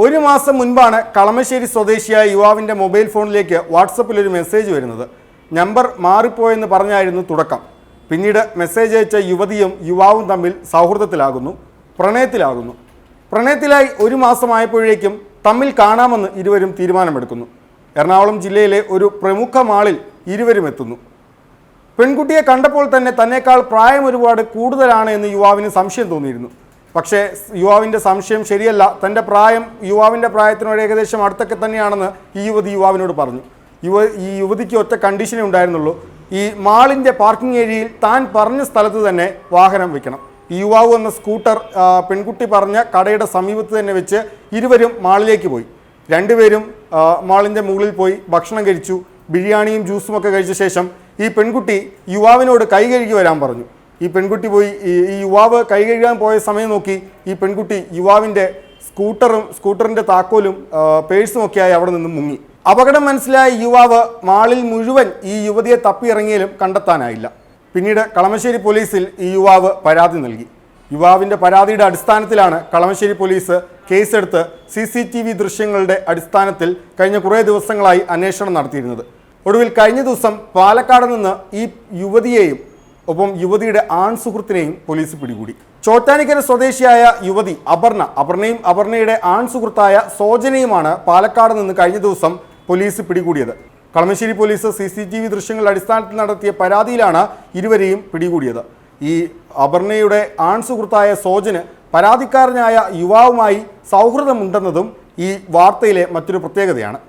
ഒരു മാസം മുൻപാണ് കളമശ്ശേരി സ്വദേശിയായ യുവാവിൻ്റെ മൊബൈൽ ഫോണിലേക്ക് വാട്സപ്പിൽ ഒരു മെസ്സേജ് വരുന്നത്. നമ്പർ മാറിപ്പോയെന്ന് പറഞ്ഞായിരുന്നു തുടക്കം. പിന്നീട് മെസ്സേജ് അയച്ച യുവതിയും യുവാവും തമ്മിൽ സൗഹൃദത്തിലാകുന്നു, പ്രണയത്തിലായി ഒരു മാസമായപ്പോഴേക്കും തമ്മിൽ കാണാമെന്ന് ഇരുവരും തീരുമാനമെടുക്കുന്നു. എറണാകുളം ജില്ലയിലെ ഒരു പ്രമുഖ മാളിൽ ഇരുവരും എത്തുന്നു. പെൺകുട്ടിയെ കണ്ടപ്പോൾ തന്നെ തന്നേക്കാൾ പ്രായം ഒരുപാട് കൂടുതലാണ് എന്ന് യുവാവിന് സംശയം തോന്നിയിരുന്നു. പക്ഷേ യുവാവിൻ്റെ സംശയം ശരിയല്ല, തൻ്റെ പ്രായം യുവാവിൻ്റെ പ്രായത്തിനോട് ഏകദേശം അടുത്തൊക്കെ തന്നെയാണെന്ന് ഈ യുവതി യുവാവിനോട് പറഞ്ഞു. ഈ യുവതിക്ക് ഒറ്റ കണ്ടീഷനേ ഉണ്ടായിരുന്നുള്ളൂ, ഈ മാളിൻ്റെ പാർക്കിംഗ് ഏരിയയിൽ താൻ പറഞ്ഞ സ്ഥലത്ത് തന്നെ വാഹനം വെക്കണം. ഈ യുവാവ് വന്ന സ്കൂട്ടർ പെൺകുട്ടി പറഞ്ഞ കടയുടെ സമീപത്ത് തന്നെ വെച്ച് ഇരുവരും മാളിലേക്ക് പോയി. രണ്ടുപേരും മാളിൻ്റെ മുകളിൽ പോയി ഭക്ഷണം കഴിച്ചു. ബിരിയാണിയും ജ്യൂസും ഒക്കെ കഴിച്ച ശേഷം ഈ പെൺകുട്ടി യുവാവിനോട് കൈ കഴുകി വരാൻ പറഞ്ഞു. ഈ പെൺകുട്ടി പോയി ഈ യുവാവ് കൈ കഴുകാൻ പോയ സമയം നോക്കി ഈ പെൺകുട്ടി യുവാവിൻ്റെ സ്കൂട്ടറിൻ്റെ താക്കോലും പേഴ്സും ഒക്കെയായി അവിടെ നിന്ന് മുങ്ങി. അപകടം മനസ്സിലായ യുവാവ് മാളിൽ മുഴുവൻ ഈ യുവതിയെ തപ്പിയിറങ്ങിയാലും കണ്ടെത്താനായില്ല. പിന്നീട് കളമശ്ശേരി പോലീസിൽ ഈ യുവാവ് പരാതി നൽകി. യുവാവിൻ്റെ പരാതിയുടെ അടിസ്ഥാനത്തിലാണ് കളമശ്ശേരി പോലീസ് കേസെടുത്ത് CCTV ദൃശ്യങ്ങളുടെ അടിസ്ഥാനത്തിൽ കഴിഞ്ഞ കുറേ ദിവസങ്ങളായി അന്വേഷണം നടത്തിയിരുന്നത്. ഒടുവിൽ കഴിഞ്ഞ ദിവസം പാലക്കാട് നിന്ന് ഈ യുവതിയെയും ഒപ്പം യുവതിയുടെ ആൺ സുഹൃത്തിനെയും പോലീസ് പിടികൂടി. ചോറ്റാനിക്കര സ്വദേശിയായ യുവതി അപർണയും അപർണയുടെ ആൺ സുഹൃത്തായ സോജനയുമാണ് പാലക്കാട് നിന്ന് കഴിഞ്ഞ ദിവസം പോലീസ് പിടികൂടിയത്. കളമശ്ശേരി പോലീസ് CCTV ദൃശ്യങ്ങളുടെ അടിസ്ഥാനത്തിൽ നടത്തിയ പരാതിയിലാണ് ഇരുവരെയും പിടികൂടിയത്. ഈ അപർണയുടെ ആൺ സുഹൃത്തായ സോജന് പരാതിക്കാരനായ യുവാവുമായി സൗഹൃദമുണ്ടെന്നതും ഈ വാർത്തയിലെ മറ്റൊരു പ്രത്യേകതയാണ്.